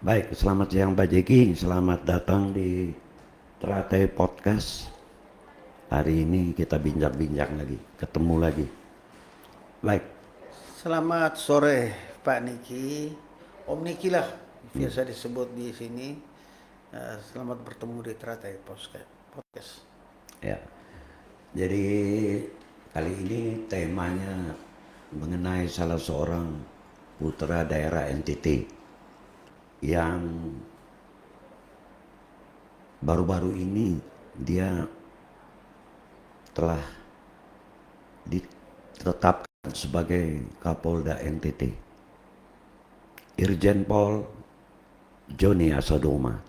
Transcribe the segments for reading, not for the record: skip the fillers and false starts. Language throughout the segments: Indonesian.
Baik, selamat siang Pak Jeki, selamat datang di Teratai Podcast. Hari ini kita bincang-bincang lagi, ketemu lagi. Baik, Selamat sore Pak Niki, Om Niki lah biasa disebut di sini. Selamat bertemu di Teratai Podcast. ya. Jadi kali ini temanya mengenai salah seorang putra daerah NTT yang baru-baru ini dia telah ditetapkan sebagai Kapolda NTT, Irjen Pol Joni Asadoma.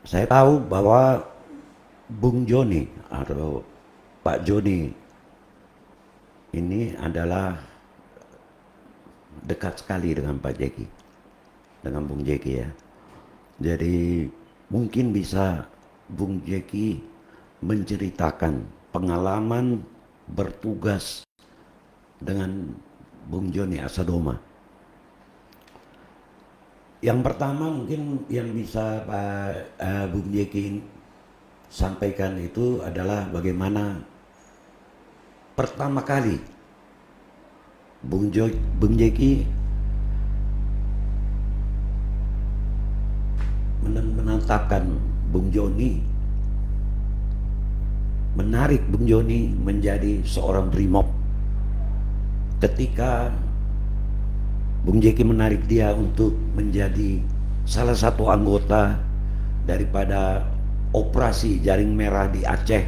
Saya tahu bahwa Bung Joni atau Pak Joni ini adalah dekat sekali dengan Pak Jeki, dengan Bung Jeki ya. Jadi mungkin bisa Bung Jeki menceritakan pengalaman bertugas dengan Bung Joni Asadoma. Yang pertama mungkin yang bisa Pak Bung Jeki sampaikan itu adalah bagaimana pertama kali Bung Jeki menetapkan Bung Joni, menarik Bung Joni menjadi seorang brimob. Ketika Bung Jeki menarik dia untuk menjadi salah satu anggota daripada operasi Jaring Merah di Aceh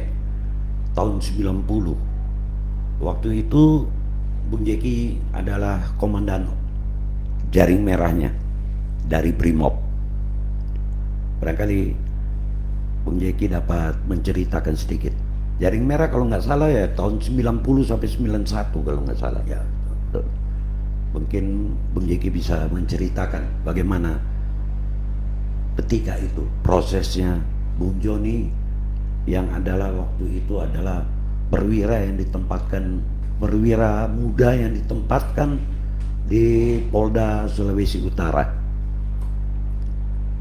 tahun 90. Waktu itu Bung Jeki adalah komandan Jaring Merahnya dari Brimob. Barangkali Bung Jeki dapat menceritakan sedikit. Jaring Merah kalau nggak salah ya tahun 90 sampai 91 kalau nggak salah. Ya, Mungkin Bung Jeki bisa menceritakan bagaimana ketika itu prosesnya Bung Joni yang adalah waktu itu adalah perwira muda yang ditempatkan di Polda Sulawesi Utara.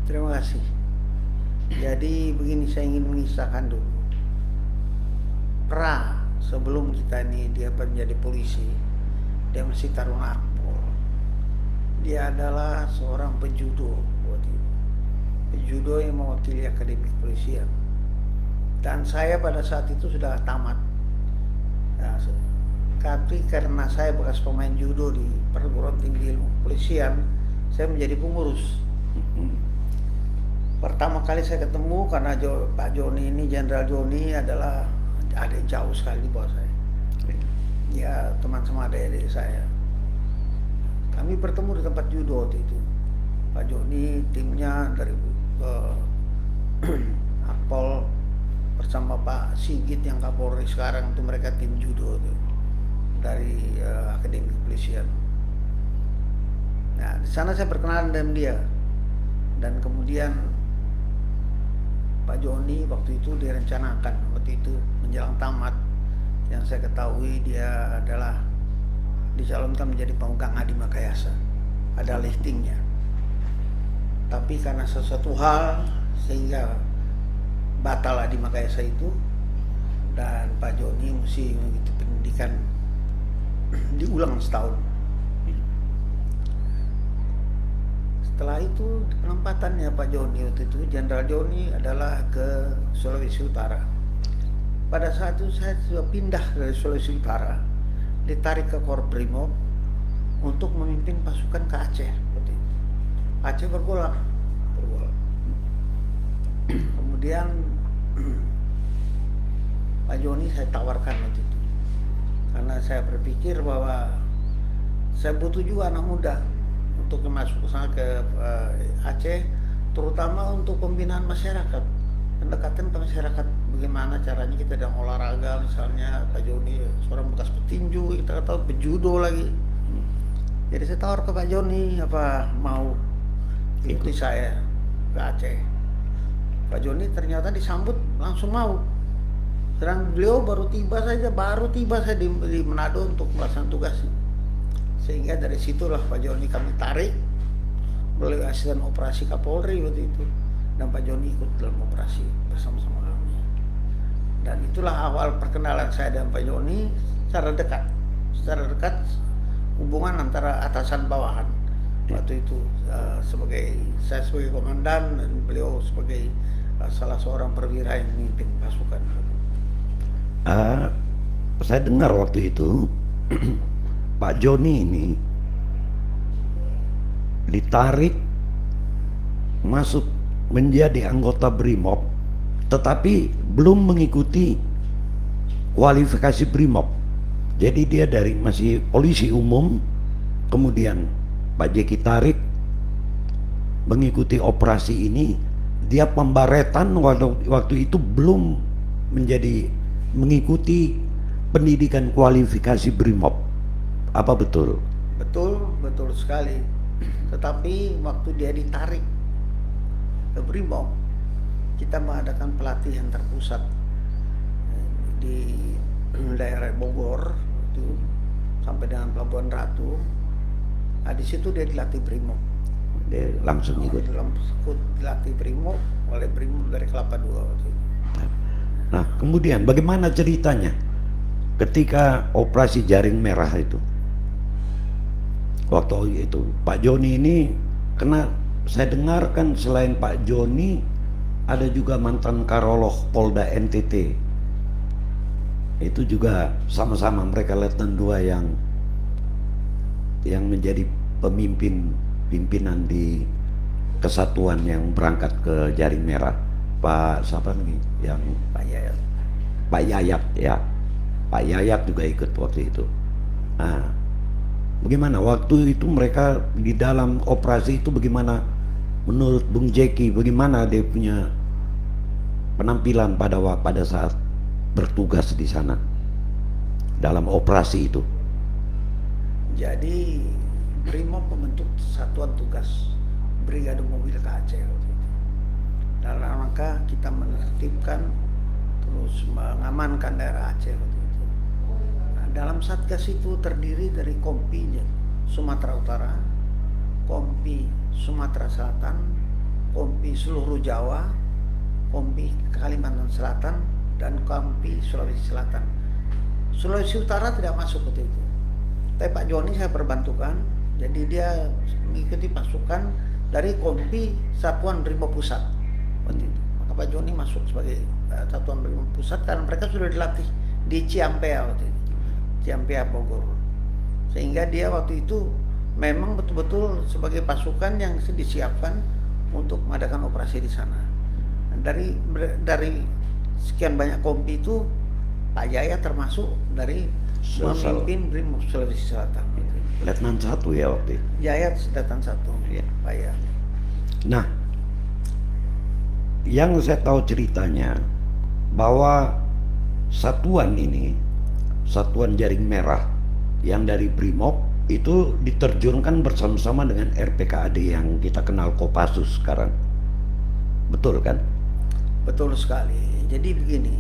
terima kasih. Jadi begini, saya ingin mengisahkan dulu. Sebelum kita ini dia menjadi polisi, dia masih taruna akpol. Dia adalah seorang pejudo waktu itu. Pejudo yang mewakili Akademi Kepolisian. Dan saya pada saat itu sudah tamat. Nah, tapi karena saya bekas pemain judo di perguruan tinggi ilmu kepolisian, saya menjadi pengurus. Pertama kali saya ketemu karena Pak Joni ini, Jenderal Joni adalah adik jauh sekali di bawah saya. Ya, teman sama adik-adik saya. Kami bertemu di tempat judo waktu itu. Pak Joni timnya dari Akpol bersama Pak Sigit yang Kapolri sekarang itu, mereka tim judo tuh, dari Akademi Kepolisian. Nah, di sana saya berkenalan dengan dia. Dan kemudian Pak Joni waktu itu direncanakan waktu itu menjelang tamat, yang saya ketahui dia adalah dicalonkan menjadi pemegang Adi Makayasa, ada listingnya. Tapi karena sesuatu hal sehingga batal Adi Makayasa itu, dan Pak Joni mesti mengikuti pendidikan diulang setahun. Setelah itu penempatannya Pak Joni waktu itu, Jenderal Joni adalah ke Sulawesi Utara. Pada saat itu saya sudah pindah dari Sulawesi Utara, ditarik ke Korbrimob untuk memimpin pasukan ke Aceh. Aceh bergolak. Kemudian Pak Joni saya tawarkan waktu itu, karena saya berpikir bahwa saya butuh juga anak muda untuk masuk ke sana ke Aceh, terutama untuk pembinaan masyarakat, pendekatan ke masyarakat. Bagaimana caranya kita dalam olahraga, misalnya Pak Joni seorang bekas petinju, kita tahu pejudo lagi. Jadi saya tawar ke Pak Joni, apa mau ikuti saya ke Aceh. Pak Joni ternyata disambut langsung mau. Sedang beliau baru tiba saya di Manado untuk melaksanakan tugas. Sehingga dari situlah Pak Joni kami tarik melalui asisten operasi Kapolri waktu itu, dan Pak Joni ikut dalam operasi bersama-sama kami. Dan itulah awal perkenalan saya dengan Pak Joni secara dekat hubungan antara atasan bawahan. Waktu itu saya sebagai komandan dan beliau sebagai salah seorang perwira yang memimpin pasukan. Saya dengar waktu itu Pak Joni ini ditarik masuk menjadi anggota BRIMOB, tetapi belum mengikuti kualifikasi BRIMOB. Jadi dia dari masih polisi umum, kemudian Pak Jeki tarik mengikuti operasi ini. Dia pembaretan waktu itu belum mengikuti pendidikan kualifikasi BRIMOB. Apa betul? Betul sekali. Tetapi waktu dia ditarik ke BRIMOB, kita mengadakan pelatihan terpusat di daerah Bogor itu sampai dengan Pelabuhan Ratu. Nah, di situ dia dilatih BRIMOB. Dia langsung ikut dilatih BRIMOB oleh BRIMOB dari Kelapa II waktu itu. Nah, kemudian bagaimana ceritanya ketika operasi Jaring Merah itu? Waktu itu Pak Joni ini, karena saya dengarkan selain Pak Joni ada juga mantan Karoloh Polda NTT. Itu juga sama-sama mereka letnan 2 yang menjadi pimpinan di kesatuan yang berangkat ke Jaring Merah. Pak siapa nih yang Pak Yayat ya. Pak Yayat juga ikut waktu itu. Nah, bagaimana waktu itu mereka di dalam operasi itu, bagaimana menurut Bung Jeki, bagaimana dia punya penampilan pada saat bertugas di sana dalam operasi itu? Jadi BRIMOB membentuk satuan tugas Brigade Mobil ke Aceh waktu itu. Dalam rangka kita menertibkan terus mengamankan daerah Aceh waktu itu. Nah, dalam satgas itu terdiri dari Kompi Sumatera Utara, Kompi Sumatera Selatan, Kompi seluruh Jawa, Kompi Kalimantan Selatan, dan Kompi Sulawesi Selatan. Sulawesi Utara tidak masuk waktu itu. Tapi Pak Joni saya perbantukan, jadi dia mengikuti pasukan dari Kompi Satuan BRIMOB Pusat waktu itu. Maka Pak Joni masuk sebagai Satuan BRIMOB Pusat karena mereka sudah dilatih di Ciampea waktu itu, Ciampea Bogor. Sehingga dia waktu itu memang betul-betul sebagai pasukan yang disiapkan untuk mengadakan operasi di sana. Dari sekian banyak kompi itu, Pak Jaya termasuk dari memimpin BRIMOB Sulawesi Selatan. Letnan 1 ya waktu itu. Jaya Letnan 1 ya, Pak Jaya. Nah, yang saya tahu ceritanya bahwa satuan ini, Satuan Jaring Merah yang dari BRIMOB itu diterjunkan bersama-sama dengan RPKAD yang kita kenal Kopassus sekarang. Betul kan? Betul sekali. Jadi begini,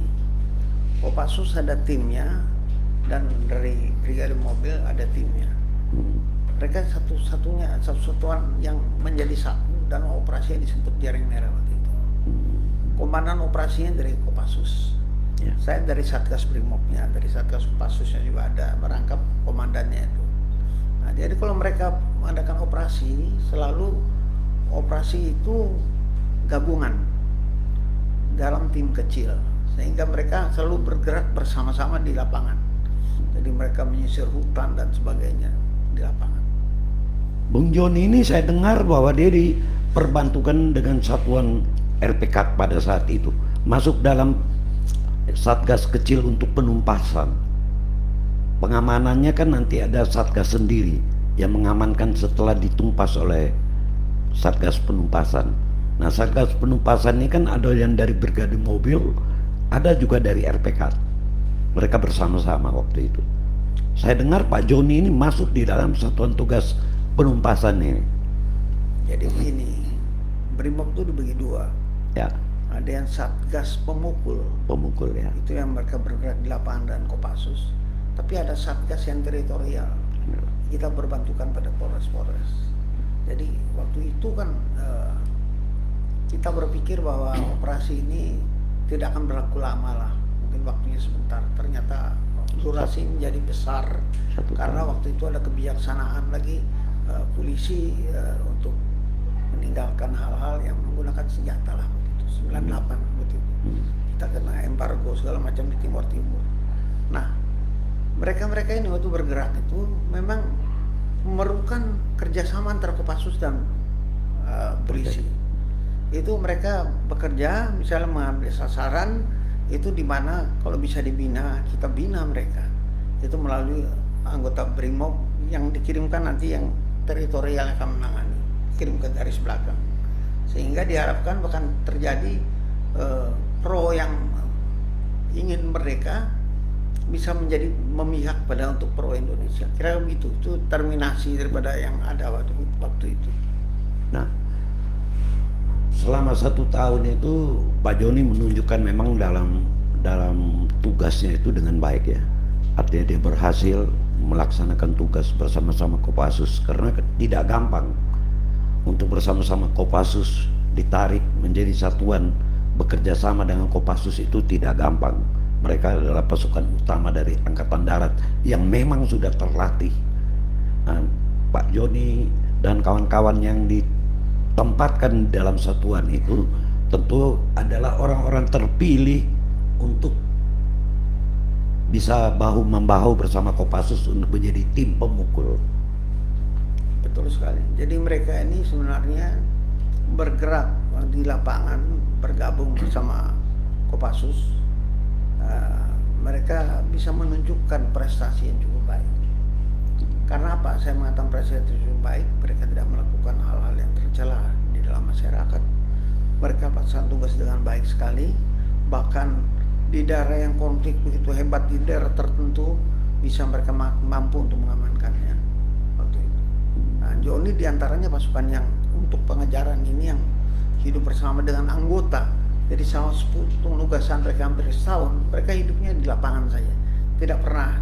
Kopassus ada timnya dan dari Brigade Mobil ada timnya. Mereka satuan yang menjadi satu dan operasinya disebut Jaring Merah waktu itu. Komandan operasinya dari Kopassus. Ya. Saya dari Satgas BRIMOB-nya, dari Satgas Kopassusnya juga ada, merangkap komandannya itu. Nah, jadi kalau mereka mengadakan operasi, selalu operasi itu gabungan dalam tim kecil, sehingga mereka selalu bergerak bersama-sama di lapangan. Jadi mereka menyisir hutan dan sebagainya di lapangan. Bung Joni ini saya dengar bahwa dia diperbantukan dengan satuan RPK pada saat itu, masuk dalam satgas kecil untuk penumpasan. Pengamanannya kan nanti ada satgas sendiri yang mengamankan setelah ditumpas oleh satgas penumpasan. Nah, satgas penumpasan ini kan ada yang dari Brigade Mobil, ada juga dari RPK. Mereka bersama-sama waktu itu. Saya dengar Pak Joni ini masuk di dalam satuan tugas penumpasan ini. Jadi begini, BRIMOB itu dibagi 2. Ya. Ada yang satgas pemukul ya. Itu yang mereka bergerak di lapangan dan Kopassus. Tapi ada satgas yang teritorial. Kita berbantukan pada Polres. Jadi waktu itu kan kita berpikir bahwa operasi ini tidak akan berlaku lama lah, mungkin waktunya sebentar. Ternyata durasi menjadi besar karena waktu itu ada kebijaksanaan lagi polisi untuk meninggalkan hal-hal yang menggunakan senjata lah waktu itu 98 waktu itu. Kita kena embargo segala macam di Timur Timur. Nah, mereka ini waktu bergerak itu memang memerlukan kerjasama antara Kopassus dan polisi. Itu mereka bekerja, misalnya mengambil sasaran itu di mana kalau bisa dibina, kita bina mereka. Itu melalui anggota BRIMOB yang dikirimkan nanti yang teritorial akan menangani, kirim ke garis belakang. Sehingga diharapkan bahkan terjadi pro yang ingin merdeka bisa menjadi memihak pada untuk pro Indonesia. Kira begitu. Itu terminasi daripada yang ada waktu itu. Nah, selama 1 tahun itu Pak Joni menunjukkan memang dalam tugasnya itu dengan baik ya. Artinya dia berhasil melaksanakan tugas bersama-sama Kopassus, karena tidak gampang untuk bersama-sama Kopassus ditarik menjadi satuan bekerja sama dengan Kopassus, itu tidak gampang. Mereka adalah pasukan utama dari Angkatan Darat yang memang sudah terlatih. Nah, Pak Joni dan kawan-kawan yang ditempatkan dalam satuan itu tentu adalah orang-orang terpilih untuk bisa bahu-membahu bersama Kopassus untuk menjadi tim pemukul. Betul sekali. Jadi mereka ini sebenarnya bergerak di lapangan, bergabung bersama Kopassus. Mereka bisa menunjukkan prestasi yang cukup baik. Karena apa? Saya mengatakan prestasi yang cukup baik, mereka tidak melakukan hal-hal yang tercela di dalam masyarakat. Mereka melaksanakan tugas dengan baik sekali. Bahkan di daerah yang konflik begitu hebat, di daerah tertentu bisa mereka mampu untuk mengamankannya waktu itu. Nah, Joni diantaranya pasukan yang untuk pengejaran ini yang hidup bersama dengan anggota. Jadi sama penugasan mereka hampir setahun, mereka hidupnya di lapangan saja. Tidak pernah,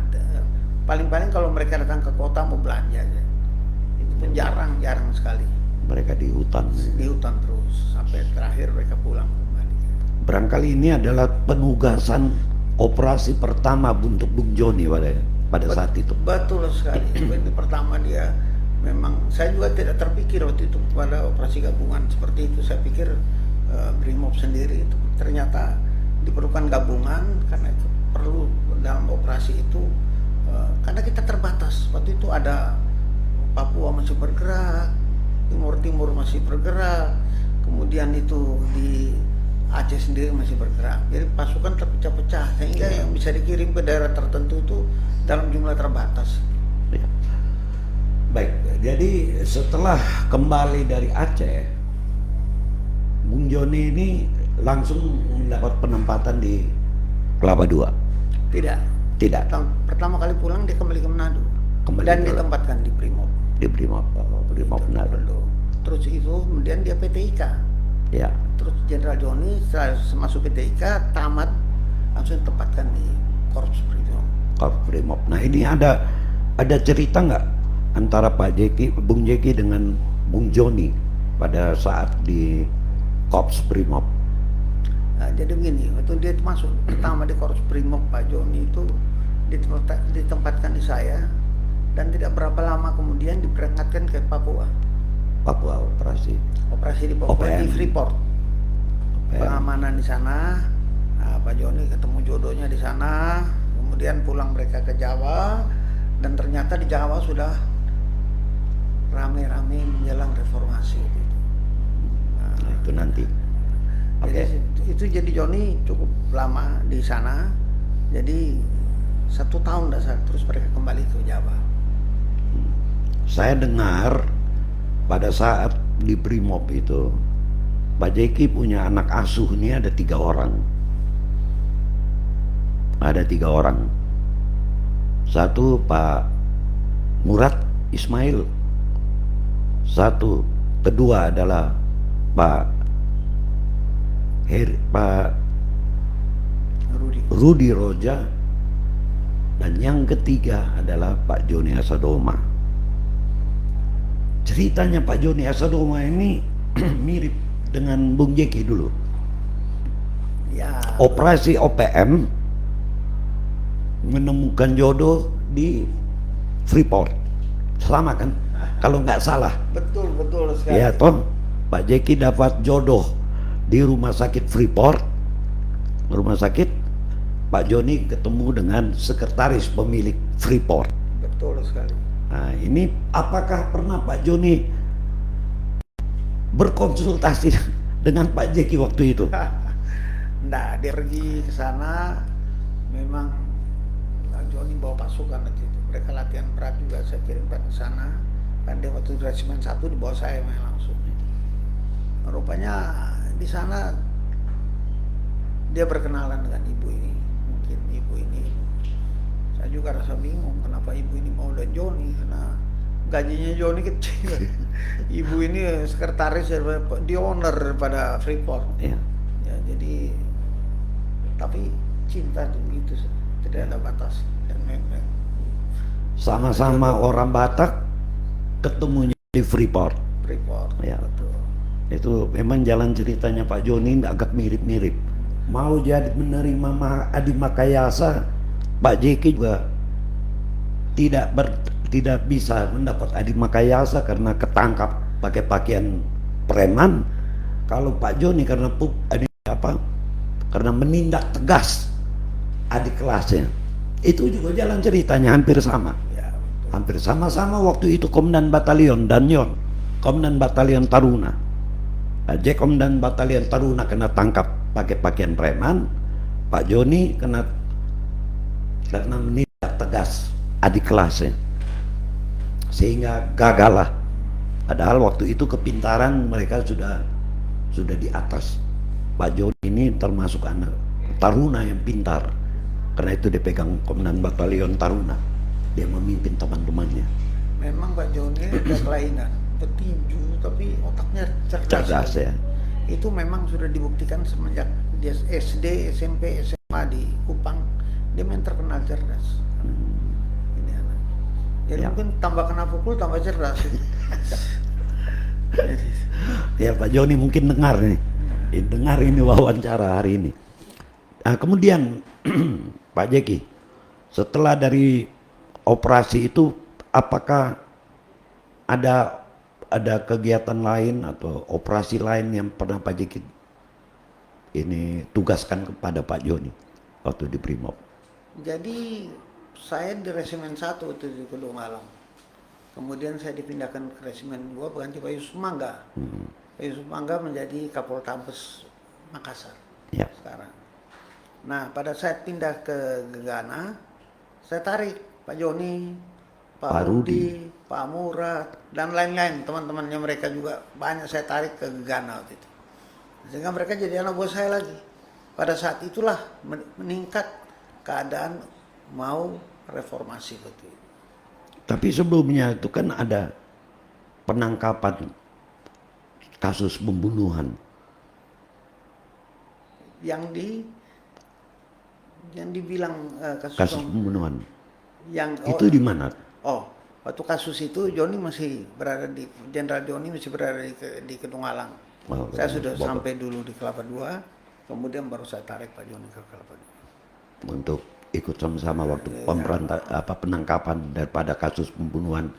paling-paling kalau mereka datang ke kota mau belanja aja. Itu pun jarang sekali. Mereka di hutan. Di hutan terus, sampai terakhir mereka pulang kembali. Barangkali ini adalah penugasan operasi pertama untuk Bung Joni pada saat itu. Betul sekali. Itu pertama dia memang, saya juga tidak terpikir waktu itu pada operasi gabungan seperti itu. Saya pikir BRIMOB sendiri itu ternyata diperlukan gabungan karena itu perlu dalam operasi itu, karena kita terbatas. Waktu itu ada Papua masih bergerak, Timur masih bergerak, kemudian itu di Aceh sendiri masih bergerak. Jadi pasukan terpecah-pecah sehingga yang bisa dikirim ke daerah tertentu itu dalam jumlah terbatas. Ya. Baik, jadi setelah kembali dari Aceh, Bung Joni ini langsung mendapat penempatan di Kelapa II. Tidak. Pertama kali pulang dia kembali ke Manado. Dan ditempatkan di BRIMOB. Di BRIMOB Manado. Terus itu kemudian dia PTIK. Ya. Terus Jenderal Joni setelah masuk PTIK tamat langsung ditempatkan di Korps BRIMOB. Korps BRIMOB. Nah, ini ada cerita nggak antara Bung Jeki dengan Bung Joni pada saat di Korps BRIMOB? Nah, jadi begini, waktu dia masuk pertama di Korps BRIMOB, Pak Joni itu ditempatkan di saya, dan tidak berapa lama kemudian diberangkatkan ke Papua. Operasi di Papua, di Freeport. Pengamanan di sana. Nah, Pak Joni ketemu jodohnya di sana, kemudian pulang mereka ke Jawa, dan ternyata di Jawa sudah rame-rame menjelang reformasi. Nah, itu nanti. Jadi itu jadi Joni cukup lama di sana. Jadi 1 tahun dasar, terus mereka kembali ke Jawa. Saya dengar pada saat di BRIMOB itu Pak Jeki punya anak asuh ini ada 3 orang. Ada 3 orang. Satu Pak Murad Ismail. Kedua adalah Pak Rudi Roja, dan yang ketiga adalah Pak Joni Asadoma. ceritanya Pak Joni Asadoma ini mirip dengan Bung Jeki dulu. Ya. Operasi OPM menemukan jodoh di Freeport, sama kan? Kalau nggak salah. Betul sekali. Ya toh, Pak Jeki dapat jodoh di rumah sakit Freeport, rumah sakit. Pak Joni ketemu dengan sekretaris pemilik Freeport. Betul sekali. Nah, ini apakah pernah Pak Joni berkonsultasi dengan Pak Jeki waktu itu? Nggak, dia pergi ke sana, memang Joni bawa pasukan waktu itu. Mereka latihan berat juga, saya kirimkan ke sana. Kan dia waktu resimen 1 di bawah saya main langsung. Rupanya di sana dia berkenalan dengan ibu ini. Mungkin ibu ini, saya juga rasa bingung kenapa ibu ini mau dan Joni, karena gajinya Joni kecil. Ibu ini sekretaris, dia owner daripada Freeport. Ya. Ya, jadi tapi cinta itu begitu, tidak ada batas. Dan Sama-sama orang Batak, ketemunya di Freeport. Freeport. Ya. Betul. Itu memang jalan ceritanya Pak Joni agak mirip-mirip. Mau jadi menerima Adi Makayasa, Pak Jeki juga tidak bisa mendapat Adi Makayasa karena ketangkap pakai pakaian preman. Kalau Pak Joni karena karena menindak tegas adik kelasnya. Itu juga jalan ceritanya hampir sama. Ya, betul. Hampir sama-sama waktu itu Komandan Batalion Danyon, Komandan Batalion Taruna. Komandan Batalion Taruna kena tangkap pakai pakaian preman. Pak Joni karena menindak tegas adik kelasnya, sehingga gagal lah. Padahal waktu itu kepintaran mereka sudah di atas. Pak Joni ini termasuk anak Taruna yang pintar, karena itu dipegang Komandan Batalion Taruna. Dia memimpin teman-temannya. Memang Pak Joni ada kelainan, petinju, tapi otaknya cerdas ya. Itu memang sudah dibuktikan semenjak dia SD, SMP, SMA di Kupang, dia memang terkenal cerdas. Ini anak. Jadi Ya. mungkin tambah kena pukul tambah cerdas. Ya Pak Joni mungkin dengar ini wawancara hari ini. Nah, kemudian Pak Jeki, setelah dari operasi itu, apakah ada kegiatan lain atau operasi lain yang pernah Pak Jeki ini tugaskan kepada Pak Joni waktu di Brimob? Jadi saya di resimen 1 itu di Kedunggalang. Kemudian saya dipindahkan ke resimen 2 berganti Pak Yusuf Mangga. Pak Yusuf Mangga menjadi Kapoltabes Makassar. Ya. Sekarang. Nah, pada saat pindah ke Gegana, saya tarik Pak Joni, Pak Rudi, Pak Murad, dan lain-lain teman-temannya mereka juga banyak saya tarik ke Gegana waktu itu. Sehingga mereka jadi anak buah saya lagi. Pada saat itulah meningkat keadaan mau reformasi betul. Tapi sebelumnya itu kan ada penangkapan kasus pembunuhan. Yang dibilang Kasus pembunuhan. Itu di mana? Waktu kasus itu Jenderal Joni masih berada di Kedunggalang. Saya sudah sampai dulu di Kelapa II, kemudian baru saya tarik Pak Joni ke Kelapa II. Untuk ikut sama-sama waktu penangkapan daripada kasus pembunuhan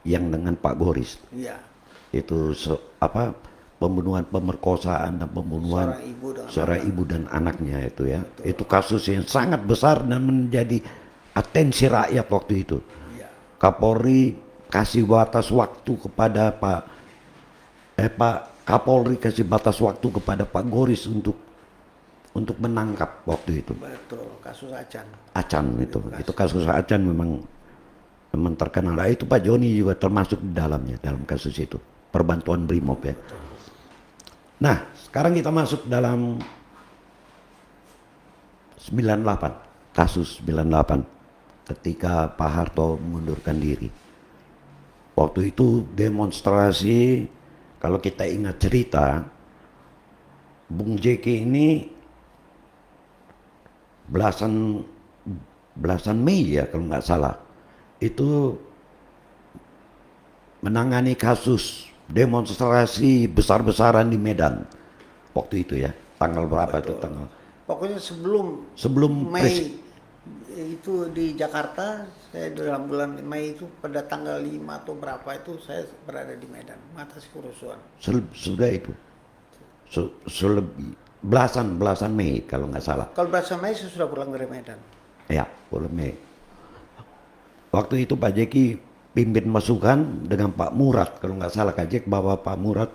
yang dengan Pak Goris. Iya. Itu pembunuhan, pemerkosaan dan pembunuhan seorang ibu dan anaknya itu ya. Betul. Itu kasus yang sangat besar dan menjadi atensi rakyat waktu itu. Iya. Kapolri kasih batas waktu kepada Pak Kapolri kasih batas waktu kepada Pak Goris untuk menangkap waktu itu. Betul, kasus Acan. Itu kasus Acan memang terkenal. Nah, itu Pak Joni juga termasuk di dalamnya dalam kasus itu. Perbantuan Brimob ya. Betul. Nah, sekarang kita masuk dalam 98, kasus 98 ketika Pak Harto mengundurkan diri. Waktu itu demonstrasi, kalau kita ingat cerita, Bung Jeki ini belasan Mei ya kalau nggak salah, itu menangani kasus demonstrasi besar-besaran di Medan waktu itu ya. Tanggal berapa itu Betul. tanggal? Pokoknya sebelum Mei itu di Jakarta, saya dalam bulan Mei itu pada tanggal 5 atau berapa itu saya berada di Medan mengatasi kerusuhan. Sudah itu. Selebih belasan Mei kalau nggak salah. Kalau bahasa Mei saya sudah pulang dari Medan. Ya, bulan Mei. Waktu itu Pak Jeki pimpin masukan dengan Pak Murad, kalau nggak salah Kak Jek bawa Pak Murad,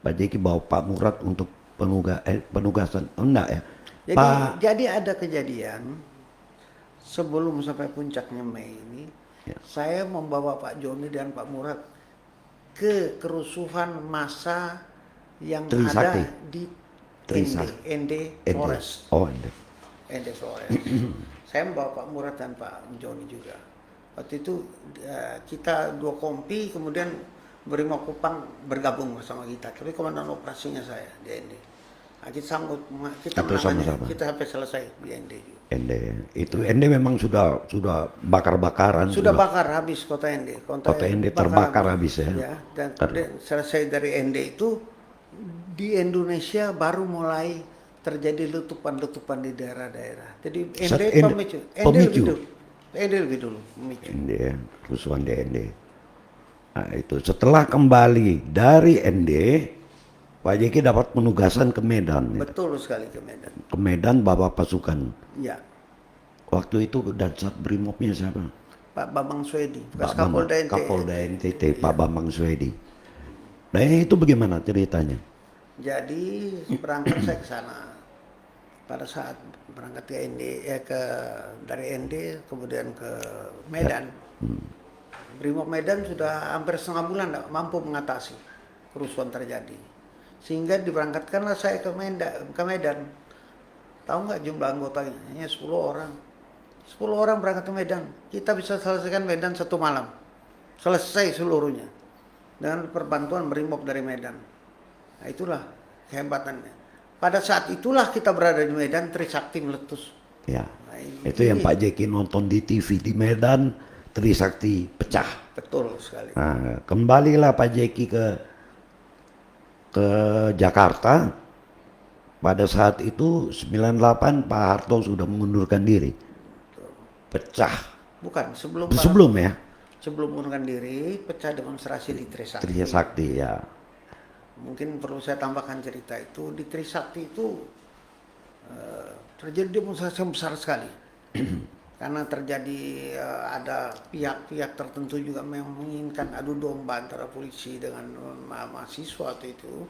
Pak Jeki bawa Pak Murad untuk penugasan. Oh, enggak ya? Jadi ada kejadian sebelum sampai puncaknya Mei ini, Ya. saya membawa Pak Joni dan Pak Murad ke kerusuhan massa yang Trisakti. ada di Trisakti. ND Flores. Oh, ND. ND Flores. Saya membawa Pak Murad dan Pak Joni juga. Waktu itu kita dua kompi, kemudian Brimob Kupang bergabung bersama kita. Tapi komandan operasinya saya di ND. Nah, kita sanggup, kita Itu sama-sama. kita sampai selesai di ND juga. ND. Itu ND memang sudah bakar-bakaran. Sudah bakar habis kota ND. Kota ND terbakar habis ya. Dan kemudian selesai dari ND itu di Indonesia baru mulai terjadi letupan-letupan di daerah-daerah. Jadi ND pemicu. ND lebih dulu memicu. ND ya, kerusuhan di ND. Nah, itu setelah kembali dari ND, Pak Jeki dapat penugasan ke Medan. Betul sekali ke Medan. Ke Medan bawa pasukan. Ya. Waktu itu dan saat Brimobnya siapa? Pak Bambang Swedi, bekas Kapolda NTT, Pak Bambang Swedi. Nah itu bagaimana ceritanya? Jadi berangkat saya ke sana. Pada saat berangkat ke ND, dari ND kemudian ke Medan. Brimob Medan sudah hampir setengah bulan tidak mampu mengatasi kerusuhan terjadi. Sehingga diberangkatkanlah saya ke Medan. Tahu nggak jumlah anggotanya? Hanya 10 orang. 10 orang berangkat ke Medan. Kita bisa selesaikan Medan satu malam. Selesai seluruhnya. Dengan perbantuan Brimob dari Medan. Nah itulah kehebatannya. Pada saat itulah kita berada di Medan, Trisakti meletus. Ya, itu yang Pak Jeki nonton di TV di Medan, Trisakti pecah. Betul sekali. Nah, kembalilah Pak Jeki ke Jakarta. Pada saat itu 98 Pak Harto sudah mengundurkan diri. Pecah. Bukan, Sebelum ya. Sebelum mengundurkan diri, pecah demonstrasi di Trisakti. Trisakti ya. Mungkin perlu saya tambahkan cerita itu. Di Trisakti itu terjadi demonstrasi yang besar sekali. Karena terjadi ada pihak-pihak tertentu juga memang menginginkan adu domba antara polisi dengan mahasiswa itu.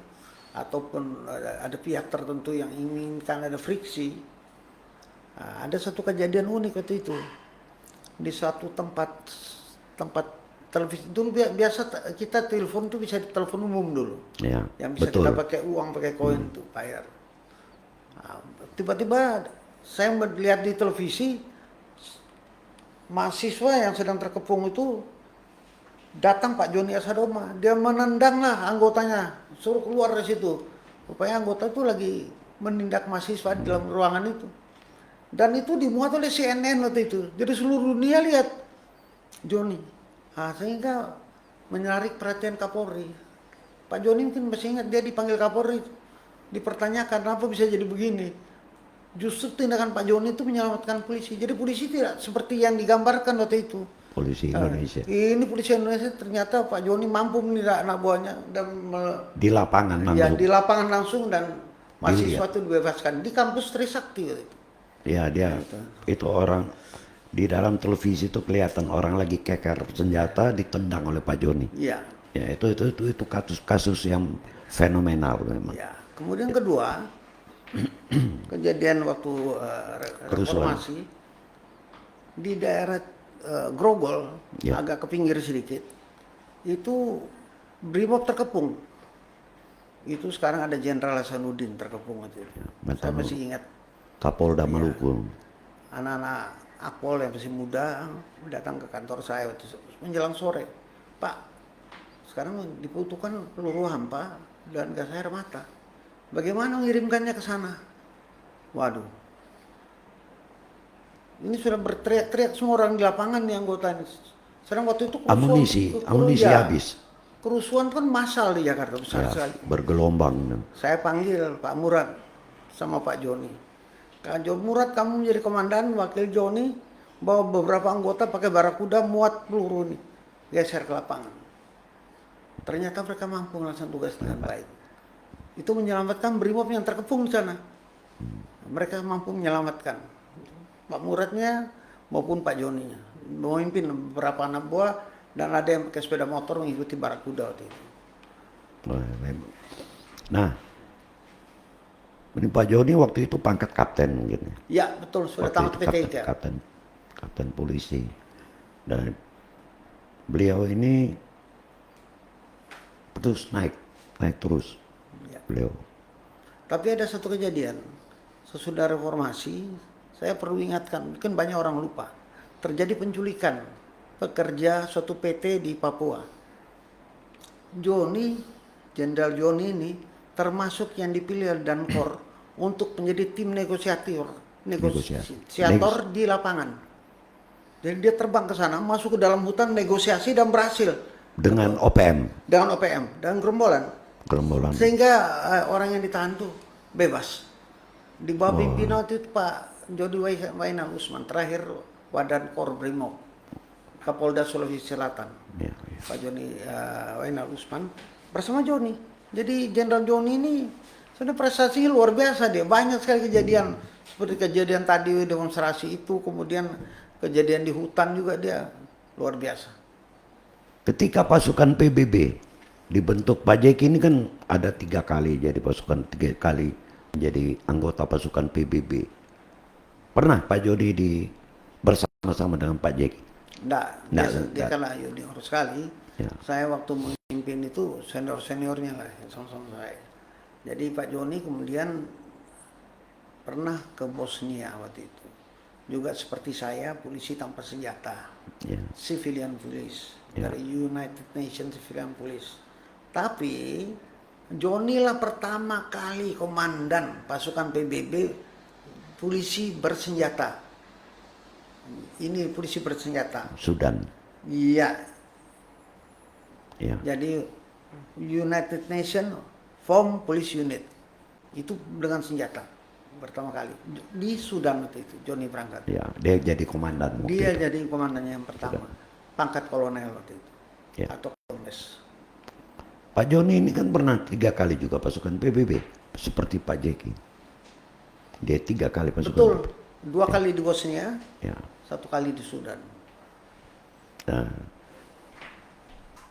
Ataupun ada pihak tertentu yang inginkan ada friksi. Nah, ada satu kejadian unik waktu itu. Di suatu tempat televisi dulu biasa kita telepon tuh bisa telepon umum dulu, ya, yang bisa betul. kita pakai uang, pakai koin tuh bayar. Nah, tiba-tiba saya melihat di televisi mahasiswa yang sedang terkepung itu datang Pak Joni Asadoma, dia menendanglah anggotanya, suruh keluar dari situ. Rupanya anggota itu lagi menindak mahasiswa di dalam ruangan itu, dan itu dimuat oleh CNN waktu itu. Jadi seluruh dunia lihat Joni. Nah, sehingga menarik perhatian Kapolri. Pak Joni mungkin masih ingat, dia dipanggil Kapolri, dipertanyakan kenapa bisa jadi begini. Justru tindakan Pak Joni itu menyelamatkan polisi. Jadi polisi tidak seperti yang digambarkan waktu itu. Polisi Indonesia. Ini polisi Indonesia, ternyata Pak Joni mampu menindak anak buahnya dan di lapangan langsung. Ya, di lapangan langsung, dan mahasiswa itu dibebaskan di kampus Trisakti waktu itu. Ya, dia itu orang di dalam televisi itu kelihatan orang lagi keker senjata ditendang oleh Pak Joni. Iya. Ya, itu kasus yang fenomenal memang. Ya. Kemudian kedua, kejadian waktu reformasi di daerah Grogol, ya, agak ke pinggir sedikit, itu Brimob terkepung. Itu sekarang ada Jenderal Hasanuddin terkepung waktu itu. Saya masih ingat. Kapolda Maluku. Anak-anak Akpol yang masih muda datang ke kantor saya waktu menjelang sore. Pak, sekarang dibutuhkan peluru hampa dan gas air mata. Bagaimana mengirimkannya ke sana? Waduh. Ini sudah berteriak-teriak semua orang di lapangan nih, anggota ini. Sedang waktu itu amunisi ya, habis. kerusuhan kan massal di Jakarta besar Ya, sekali. bergelombang. Saya panggil Pak Murad sama Pak Joni. Kak Joni Murad, kamu menjadi komandan, wakil Joni bawa beberapa anggota pakai barakuda muat peluru nih, geser ke lapangan. Ternyata mereka mampu melaksanakan tugas dengan baik. Itu menyelamatkan Brimob yang terkepung di sana. Mereka mampu menyelamatkan Pak Muradnya maupun Pak Joninya, memimpin beberapa anak buah dan ada yang pakai sepeda motor mengikuti barakuda waktu itu. Nah, ini Pak Joni waktu itu pangkat kapten mungkin. Ya betul, sudah tamat PTIK. Kapten polisi. Dan beliau ini terus naik terus. Ya. Beliau. Tapi ada satu kejadian, sesudah reformasi, saya perlu ingatkan, mungkin banyak orang lupa, terjadi penculikan pekerja suatu PT di Papua. Jenderal Joni ini termasuk yang dipilih oleh Dankor untuk menjadi tim negosiator di lapangan. Jadi dia terbang ke sana, masuk ke dalam hutan, negosiasi dan berhasil. Dengan OPM. Dan gerombolan. Sehingga orang yang ditahan tuh bebas. Di bawah pimpinan itu Pak Jody Wainal Usman, terakhir Wadan Kor Brimob, Kapolda Sulawesi Selatan. Ya. Pak Joni Wainal Usman bersama Joni. Jadi Jenderal Joni ini sudah prestasi luar biasa dia. Banyak sekali kejadian seperti kejadian tadi demonstrasi itu, kemudian kejadian di hutan juga dia luar biasa. Ketika pasukan PBB dibentuk, Pak Jeki ini kan ada 3 kali jadi pasukan, 3 kali menjadi anggota pasukan PBB. Pernah Pak Jody bersama-sama dengan Pak Jeki? Dia kan junior sekali. Ya. Saya waktu memimpin itu senior-seniornya lah, sama-sama saya. Jadi Pak Joni kemudian pernah ke Bosnia waktu itu. Juga seperti saya, polisi tanpa senjata. Ya. Civilian police. Ya. Dari United Nations Civilian Police. Tapi Joni lah pertama kali komandan pasukan PBB polisi bersenjata. Ini polisi bersenjata. Sudan. Iya. Ya. Jadi United Nations Form Police Unit itu dengan senjata pertama kali di Sudan waktu itu. Joni berangkat. Ya, dia jadi komandan. Dia jadi komandannya yang pertama. Pangkat kolonel waktu itu. Ya. Atau kombes. Pak Joni ini kan pernah 3 kali juga pasukan PBB seperti Pak Jeki. Dia 3 kali pasukan. Betul. 2 kali di Bosnia. Ya. 1 kali di Sudan. Nah,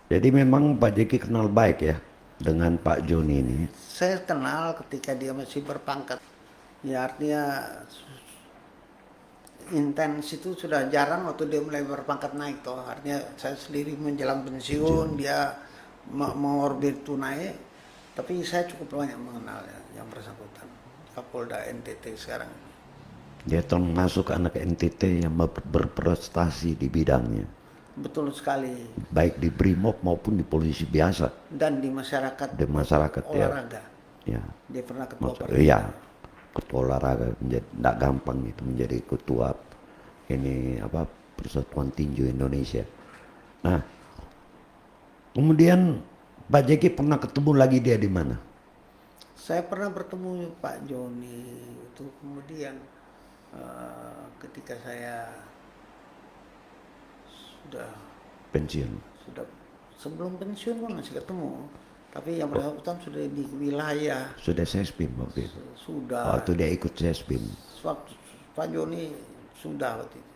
jadi memang Pak Jeki kenal baik ya dengan Pak Joni ini. Saya kenal ketika dia masih berpangkat. Ya artinya intens itu sudah jarang waktu dia mulai berpangkat naik toh. Artinya saya sendiri menjelang pensiun, dia mengorbit itu naik. Tapi saya cukup banyak mengenal yang bersangkutan. Kapolda NTT sekarang. Dia termasuk anak NTT yang berprestasi di bidangnya. Betul sekali. Baik di Brimob maupun di polisi biasa. Dan di masyarakat. Di masyarakat olahraga. Ya. Dia pernah ketua Iya. Ketua olahraga tidak gampang itu menjadi ketua ini Persatuan Tinju Indonesia. Nah, kemudian Pak Jeki pernah ketemu lagi dia di mana? Saya pernah bertemu Pak Joni itu kemudian ketika saya sudah sebelum pensiun kan masih ketemu. Tapi yang bersangkutan sudah di wilayah. Sudah Sespim waktu itu? Sudah. Waktu dia ikut Sespim? Waktu Pak Joni sudah waktu itu.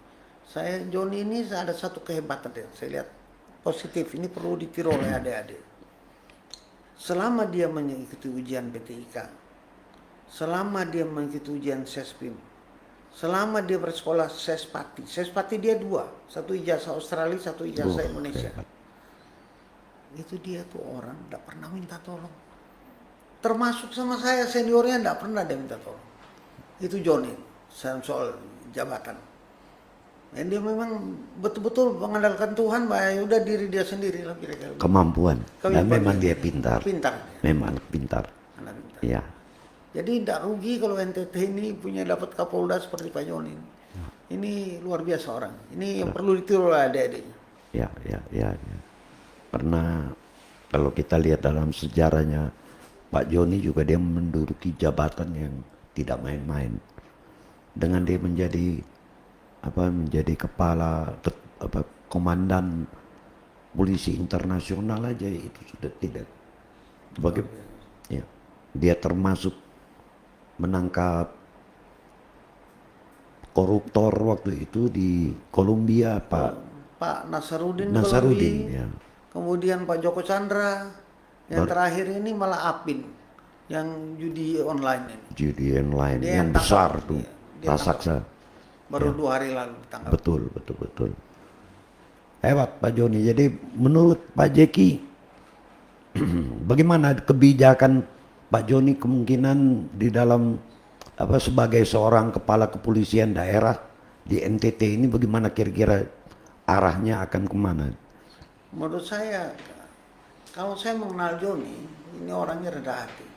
Joni ini ada satu kehebatan ya. Saya lihat positif. Ini perlu ditiru oleh adik-adik. Selama dia mengikuti ujian PTIK, selama dia mengikuti ujian Sespim, selama dia bersekolah Sespati. Sespati dia 2. Satu ijazah Australia, satu ijazah Indonesia. Hebat. Itu dia tuh orang tidak pernah minta tolong. Termasuk sama saya seniornya tidak pernah dia minta tolong. Itu Joni soal jabatan. Dan dia memang betul-betul mengandalkan Tuhan, udah diri dia sendiri lah kira-kira. Kemampuan. Dan memang dia pintar. Pintar. Memang pintar. Iya. Jadi tidak rugi kalau NTT ini punya dapat Kapolda seperti Pak Joni. Ini luar biasa orang. Ini yang perlu ditiru oleh adik-adiknya. Ya. Karena kalau kita lihat dalam sejarahnya Pak Joni juga dia menduduki jabatan yang tidak main-main. Dengan dia menjadi kepala komandan polisi internasional aja itu sudah tidak sebagai ya, dia termasuk menangkap koruptor waktu itu di Kolombia Pak Nasaruddin Nasaruddin Kolobi, ya. kemudian Pak Joko Chandra, yang terakhir ini malah Apin yang judi online ini. Judi online Dia yang tangkap, besar tuh dia raksasa. baru 2 hari lalu ditangkap. Betul. Hebat Pak Joni. Jadi menurut Pak Jeki bagaimana kebijakan Pak Joni kemungkinan di dalam sebagai seorang kepala kepolisian daerah di NTT ini, bagaimana kira-kira arahnya akan kemana? Menurut saya, kalau saya mengenal Joni, ini orangnya rendah hati.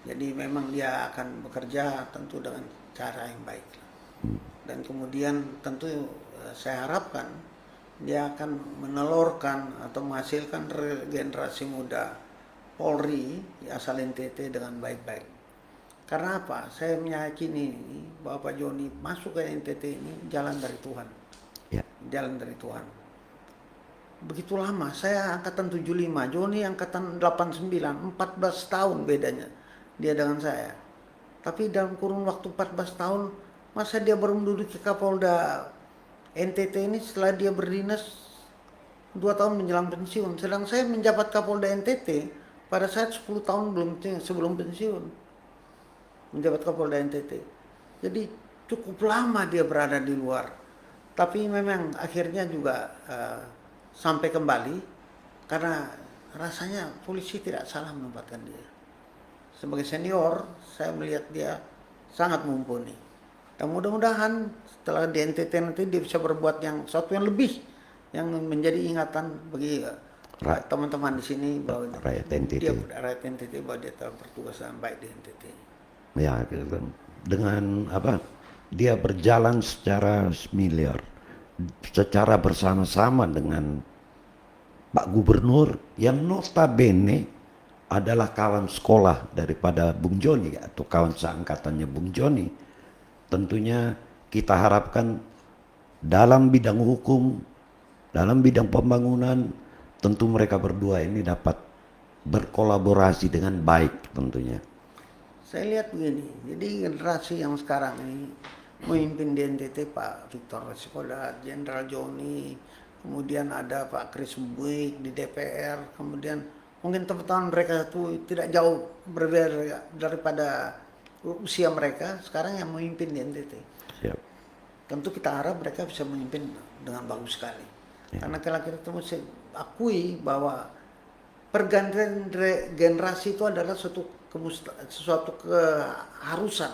Jadi memang dia akan bekerja tentu dengan cara yang baik. Dan kemudian tentu saya harapkan dia akan menelurkan atau menghasilkan generasi muda Polri asal NTT dengan baik-baik. Karena apa? Saya meyakini bahwa Pak Joni masuk ke NTT ini jalan dari Tuhan. Ya. Jalan dari Tuhan. Begitu lama, saya angkatan 75, Joni angkatan 89, 14 tahun bedanya dia dengan saya. Tapi dalam kurun waktu 14 tahun, masa dia baru menduduki Kapolda NTT ini setelah dia berdinas 2 tahun menjelang pensiun. Sedang saya menjabat Kapolda NTT pada saat 10 tahun sebelum pensiun. Menjabat Kapolda NTT. Jadi cukup lama dia berada di luar. Tapi memang akhirnya juga sampai kembali karena rasanya polisi tidak salah menempatkan dia. Sebagai senior, saya melihat dia sangat mumpuni. Dan mudah-mudahan setelah di NTT nanti dia bisa berbuat sesuatu yang lebih, yang menjadi ingatan bagi teman-teman di sini bahwa rakyat NTT bahwa dia telah bertugas dengan baik di NTT. Ya, dengan dia berjalan secara familiar, secara bersama-sama dengan Pak Gubernur yang notabene adalah kawan sekolah daripada Bung Joni atau kawan seangkatannya Bung Joni. Tentunya kita harapkan dalam bidang hukum, dalam bidang pembangunan, tentu mereka berdua ini dapat berkolaborasi dengan baik tentunya. Saya lihat begini, jadi generasi yang sekarang ini memimpin di NTT Pak Victor Laiskodat, Jenderal Joni, kemudian ada Pak Chris Buik di DPR, kemudian mungkin teman-teman mereka itu tidak jauh berbeda daripada usia mereka, sekarang yang memimpin di NTT. Siap. Tentu kita harap mereka bisa memimpin dengan bagus sekali. Ya. Karena kita mesti akui bahwa pergantian generasi itu adalah sesuatu keharusan,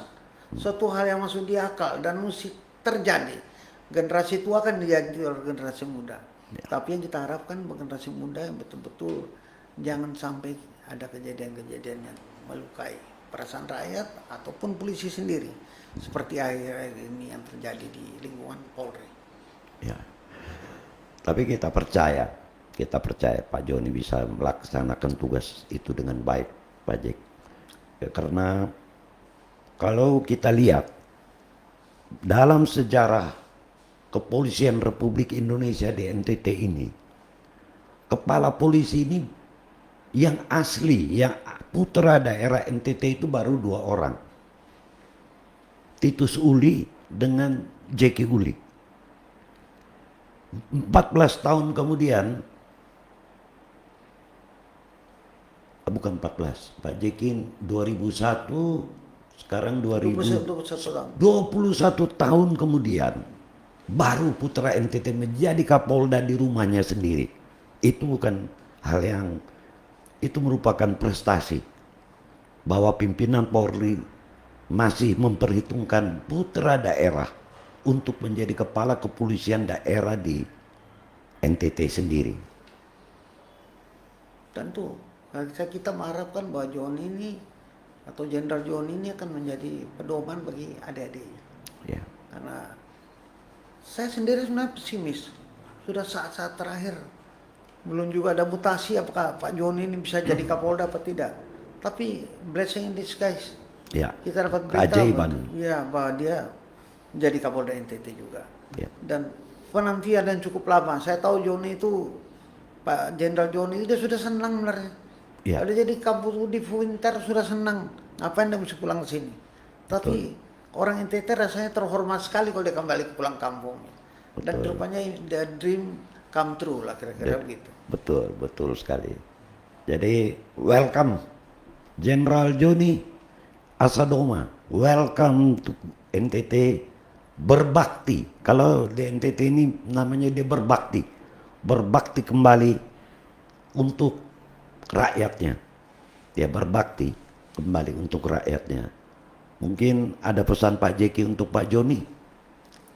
suatu hal yang masuk di akal dan mesti terjadi. Generasi tua akan diganti oleh generasi muda. Ya. Tapi yang kita harapkan generasi muda yang betul-betul jangan sampai ada kejadian-kejadian yang melukai perasaan rakyat ataupun polisi sendiri, seperti akhir-akhir ini yang terjadi di lingkungan Polri. Ya. Tapi kita percaya Pak Joni bisa melaksanakan tugas itu dengan baik, Pak Jek. Ya, karena kalau kita lihat dalam sejarah kepolisian Republik Indonesia di NTT ini, kepala polisi ini yang asli, yang putra daerah NTT itu baru 2 orang. Titus Uli dengan Jeki Uli. 14 tahun kemudian, bukan 14, Pak Jeki 2001, sekarang 21 tahun kemudian, baru putra NTT menjadi Kapolda di rumahnya sendiri. Itu bukan hal yang, itu merupakan prestasi bahwa pimpinan Polri masih memperhitungkan putra daerah untuk menjadi kepala kepolisian daerah di NTT sendiri. Tentu kita mengharapkan bahwa Joni ini atau Jenderal Joni ini akan menjadi pedoman bagi adik-adiknya. Ya. Karena saya sendiri sebenarnya pesimis. sudah saat-saat terakhir. Belum juga ada mutasi apakah Pak Joni ini bisa jadi Kapolda apa tidak. Tapi blessing in disguise. Ya. Kita dapat berita Keajaiban. ya, bahwa dia jadi Kapolda NTT juga. Ya. Dan penantian yang cukup lama. Saya tahu Joni itu, Pak Jenderal Joni itu dia sudah senang sebenarnya. Ya. Ada jadi Kapolda Winter sudah senang. Ngapain dia mesti pulang ke sini? Tapi orang NTT rasanya terhormat sekali kalau dia kembali ke pulang kampung. Dan rupanya the dream come true lah kira-kira begitu. Betul, betul sekali. Jadi welcome Jenderal Joni Asadoma, welcome to NTT berbakti. Kalau di NTT ini namanya dia berbakti, berbakti kembali untuk rakyatnya. Dia berbakti kembali untuk rakyatnya. Mungkin ada pesan Pak Jeki untuk Pak Joni.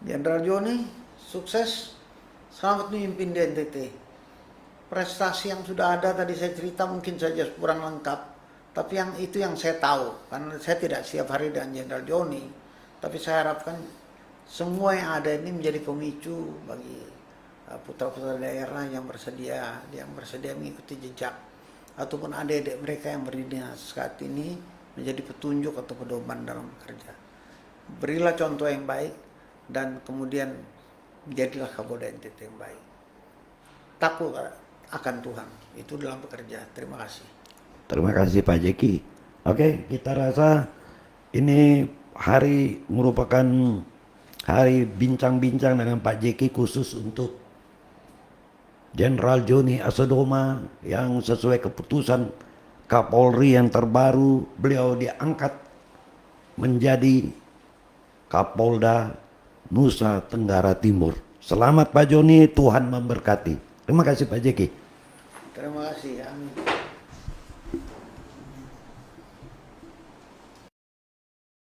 Jenderal Joni, sukses, selamat memimpin di NTT. Prestasi yang sudah ada tadi saya cerita mungkin saja kurang lengkap, tapi yang itu yang saya tahu, karena saya tidak setiap hari dengan Jenderal Joni. Tapi saya harapkan semua yang ada ini menjadi pemicu bagi putra-putra daerah yang bersedia mengikuti jejak, ataupun adik-adik mereka yang berdinas saat ini menjadi petunjuk atau pedoman dalam bekerja. Berilah contoh yang baik dan kemudian jadilah Kapolda NTT yang baik. Takut akan Tuhan, itu dalam bekerja. Terima kasih. Terima kasih Pak Jeki. Oke, kita rasa ini hari merupakan hari bincang-bincang dengan Pak Jeki khusus untuk Jenderal Joni Asadoma yang sesuai keputusan Kapolri yang terbaru, beliau diangkat menjadi Kapolda Nusa Tenggara Timur. Selamat Pak Joni, Tuhan memberkati. Terima kasih Pak Jeki. Terima kasih. Amin.